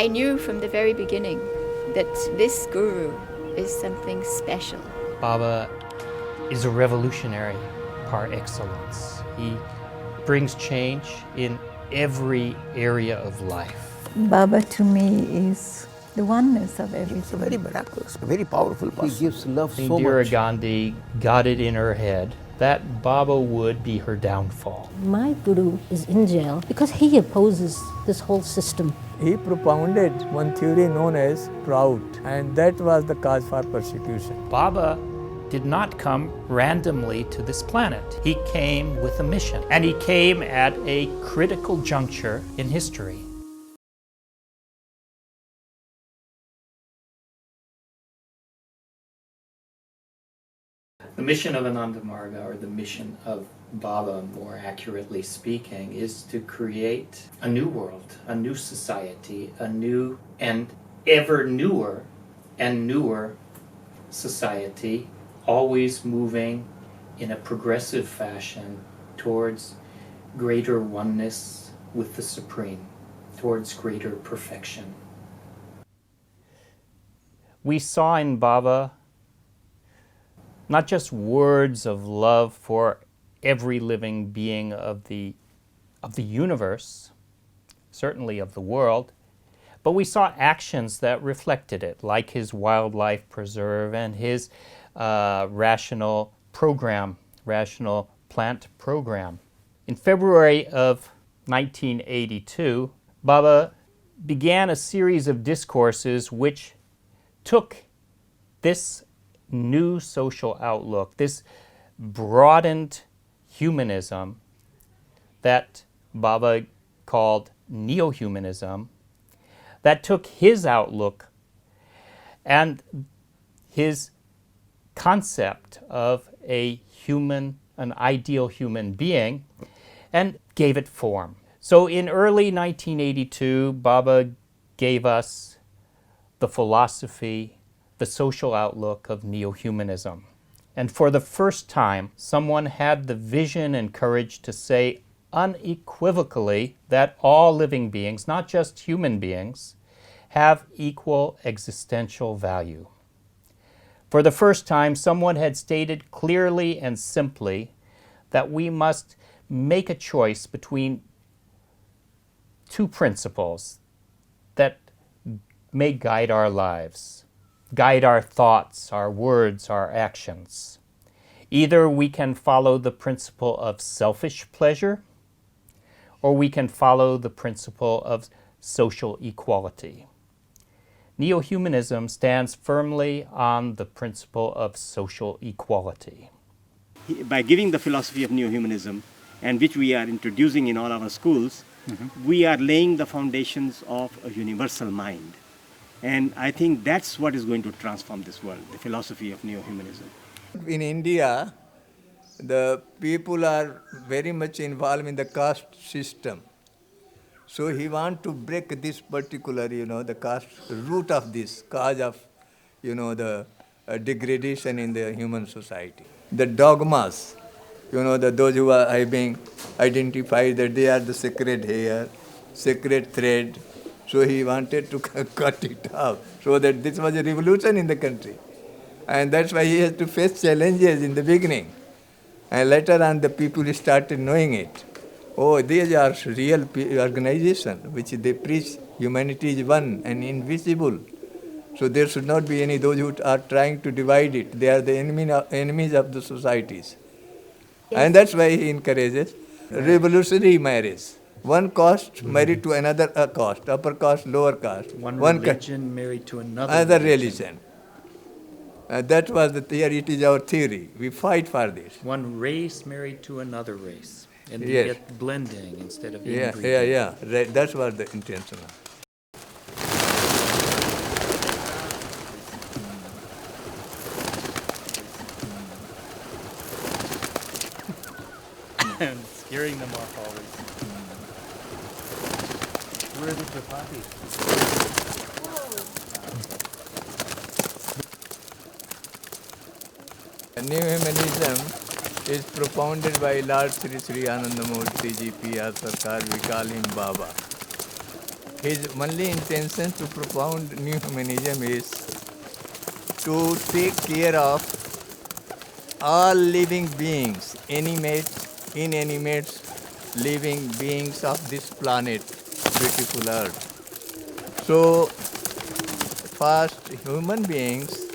I knew from the very beginning that this guru is something special. Baba is a revolutionary par excellence. He brings change in every area of life. Baba to me is the oneness of everything. It's a very miraculous, very powerful person. He gives love so Indira much. Gandhi got it in her head that Baba would be her downfall. My guru is in jail because he opposes this whole system. He propounded one theory known as proud, and that was the cause for persecution. Baba did not come randomly to this planet. He came with a mission, and he came at a critical juncture in history. The mission of Ananda Marga, or the mission of Baba, more accurately speaking, is to create a new world, a new society, a new and ever newer and newer society, always moving in a progressive fashion towards greater oneness with the Supreme, towards greater perfection. We saw in Baba not just words of love for every living being of the universe, certainly of the world, but we saw actions that reflected it, like his wildlife preserve and his rational plant program. In February of 1982, Baba began a series of discourses which took this new social outlook, this broadened humanism that Baba called neo-humanism, that took his outlook and his concept of an ideal human being, and gave it form. So in early 1982, Baba gave us the philosophy, the social outlook of neo-humanism. And for the first time, someone had the vision and courage to say unequivocally that all living beings, not just human beings, have equal existential value. For the first time, someone had stated clearly and simply that we must make a choice between two principles that may guide our lives, guide our thoughts, our words, our actions. Either we can follow the principle of selfish pleasure, or we can follow the principle of social equality. Neo-humanism stands firmly on the principle of social equality. By giving the philosophy of neo-humanism, and which we are introducing in all our schools, we are laying the foundations of a universal mind. And I think that's what is going to transform this world, the philosophy of neo-humanism. In India, the people are very much involved in the caste system. So he wants to break this particular, the caste root of this cause of, the degradation in the human society. The dogmas, those who are being identified that they are the sacred hair, sacred thread. So he wanted to cut it off, so that this was a revolution in the country. And that's why he has to face challenges in the beginning. And later on the people started knowing it. Oh, these are real organizations which they preach humanity is one and invisible. So there should not be any those who are trying to divide it. They are the enemies of the societies. Yes. And that's why he encourages revolutionary marriage. One caste married to another caste, upper caste, lower caste. One religion married to another religion. That was the theory, it is our theory. We fight for this. One race married to another race. And yes. You get blending instead of inbreeding. Right. That's what the intention was. And scaring them off always. Where are the chapatis? Neo-humanism is propounded by Lord Shri Anandamurti Ji P.R. Sarkar. We call him Baba. his only intention to propound new humanism is to take care of all living beings, animate, inanimate, living beings of this planet, beautiful earth. So, first, human beings,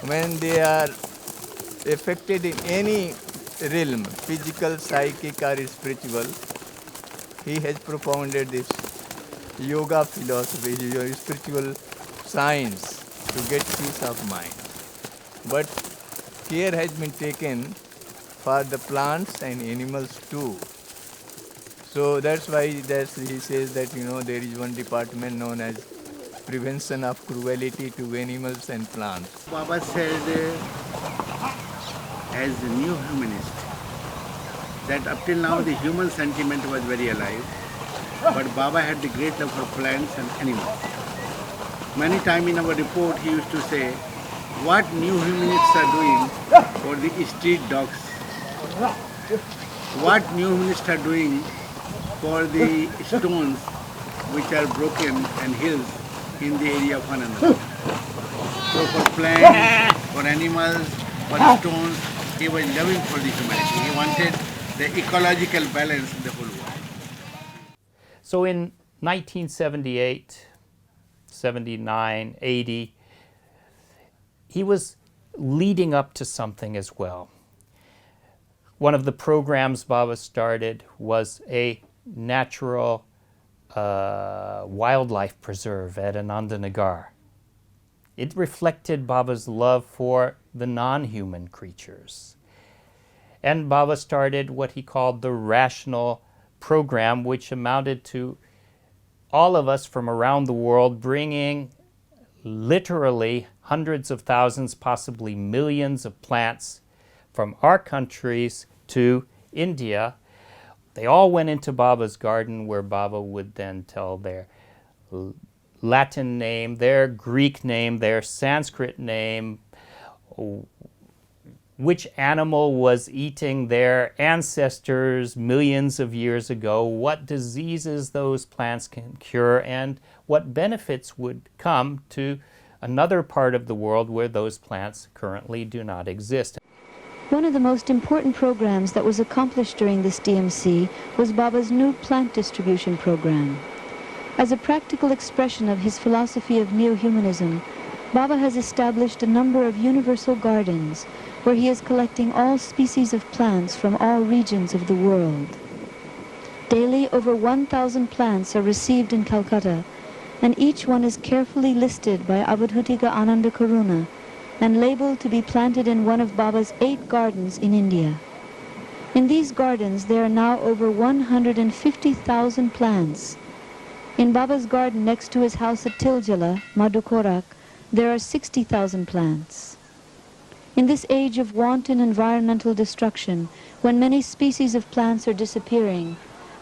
when they are affected in any realm, physical, psychic, or spiritual, he has propounded this yoga philosophy, spiritual science to get peace of mind. But care has been taken for the plants and animals too. So that's why he says that there is one department known as prevention of cruelty to animals and plants. Baba said, as a new humanist, that up till now the human sentiment was very alive, but Baba had the great love for plants and animals. Many times in our report he used to say, what new humanists are doing for the street dogs, what new humanists are doing for the stones which are broken and hills in the area of one another. So for plants, for animals, for stones, he was loving for the humanity. He wanted the ecological balance in the whole world. So in 1978, 79, 80, he was leading up to something as well. One of the programs Baba started was a natural wildlife preserve at Anandanagar. It reflected Baba's love for the non-human creatures. And Baba started what he called the rational program, which amounted to all of us from around the world bringing literally hundreds of thousands, possibly millions of plants from our countries to India. They all went into Baba's garden, where Baba would then tell their Latin name, their Greek name, their Sanskrit name, which animal was eating their ancestors millions of years ago, what diseases those plants can cure, and what benefits would come to another part of the world where those plants currently do not exist. One of the most important programs that was accomplished during this DMC was Baba's new plant distribution program. As a practical expression of his philosophy of neo-humanism, Baba has established a number of universal gardens where he is collecting all species of plants from all regions of the world. Daily, over 1,000 plants are received in Calcutta, and each one is carefully listed by Avadhutika Ananda Karuna and labeled to be planted in one of Baba's 8 gardens in India. In these gardens, there are now over 150,000 plants. In Baba's garden next to his house at Tiljala, Madhukorak, there are 60,000 plants. In this age of wanton environmental destruction, when many species of plants are disappearing,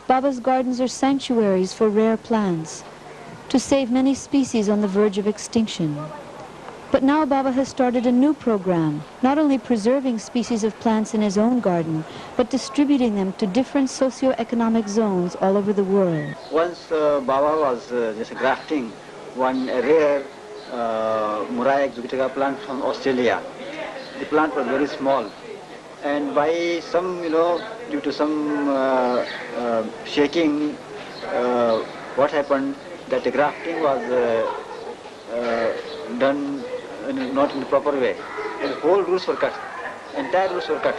Baba's gardens are sanctuaries for rare plants, to save many species on the verge of extinction. But now Baba has started a new program, not only preserving species of plants in his own garden, but distributing them to different socio-economic zones all over the world. Once Baba was just grafting one rare Murai exotica plant from Australia. The plant was very small, and by some, due to some shaking, what happened, that the grafting was done not in the proper way. The whole roots were cut, entire roots were cut.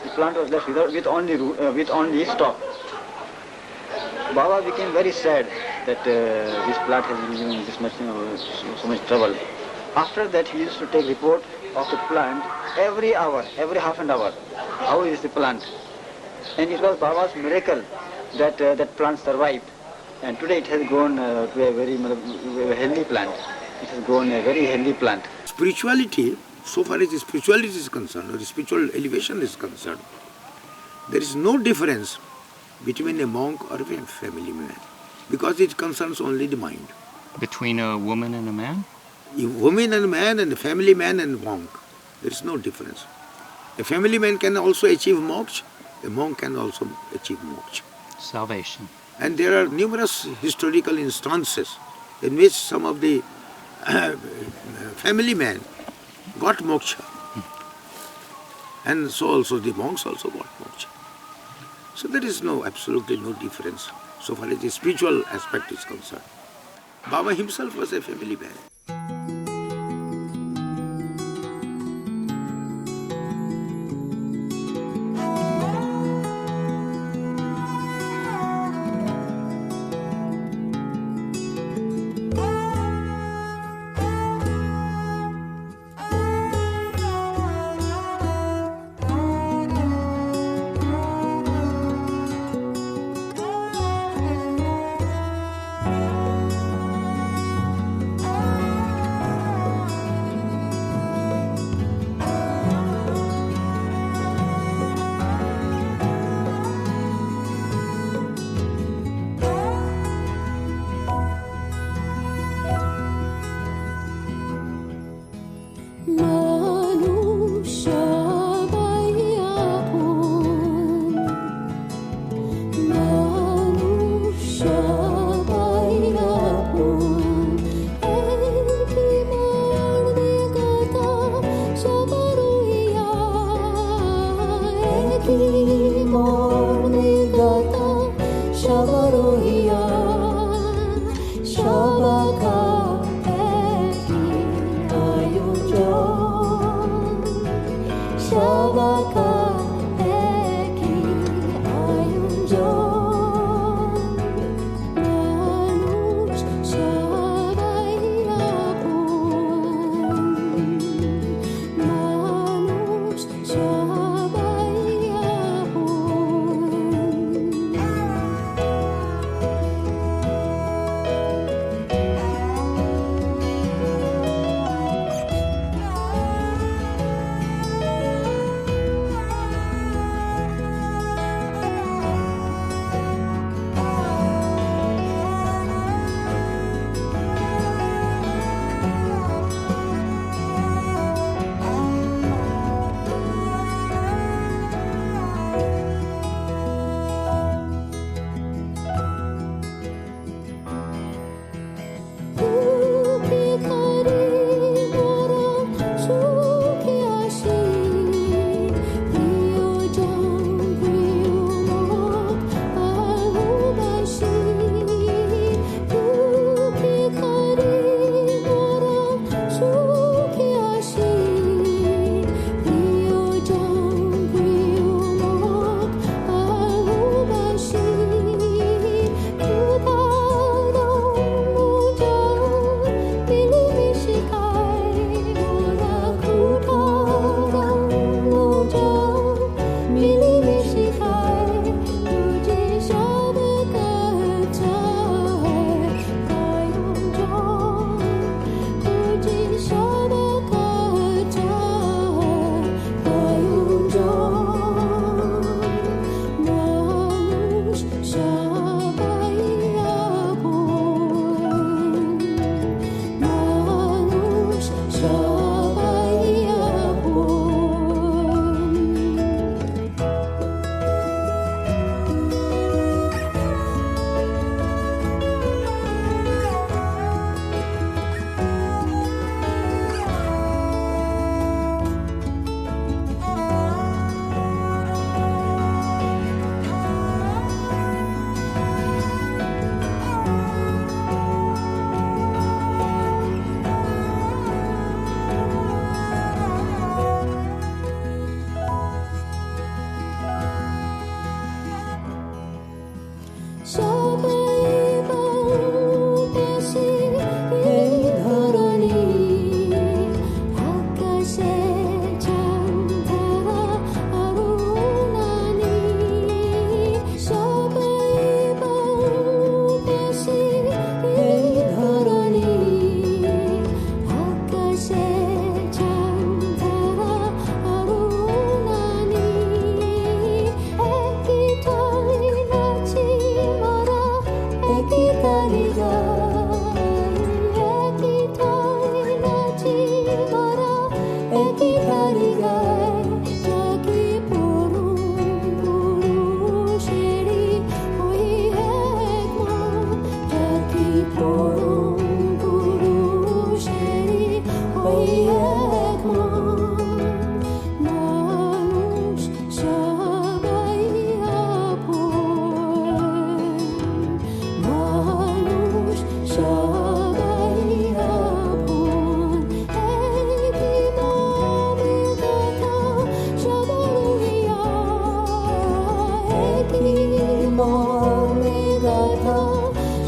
The plant was left with only stalk. Baba became very sad that this plant has been given this much, so much trouble. After that, he used to take report of the plant every hour, every half an hour. How is the plant? And it was Baba's miracle that that plant survived. And today it has grown to a very healthy plant. It has grown a very healthy plant. Spirituality, so far as spirituality is concerned, or spiritual elevation is concerned, there is no difference between a monk or a family man, because it concerns only the mind. Between a woman and a man? A woman and a man, and a family man and a monk, there is no difference. A family man can also achieve moksha, a monk can also achieve moksha. Salvation. And there are numerous historical instances in which some of the family men got moksha. And so also the monks also got moksha. So there is absolutely no difference so far as the spiritual aspect is concerned. Baba himself was a family man.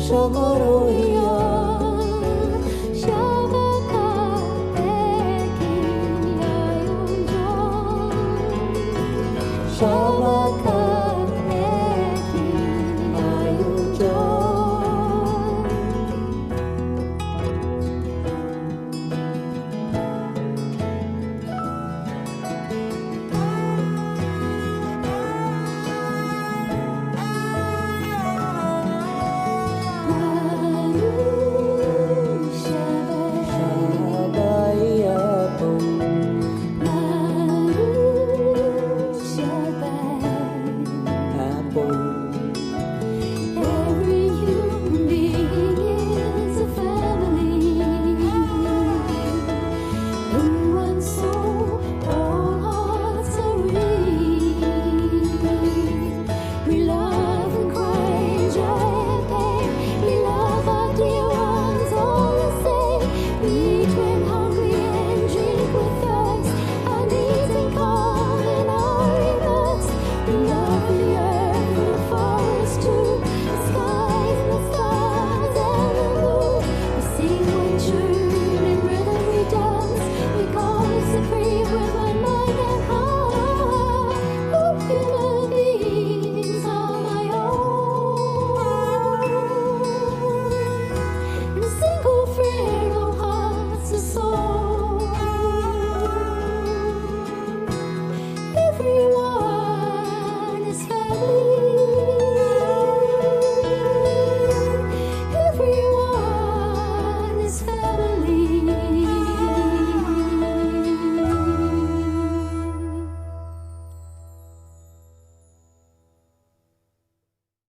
সমরোহী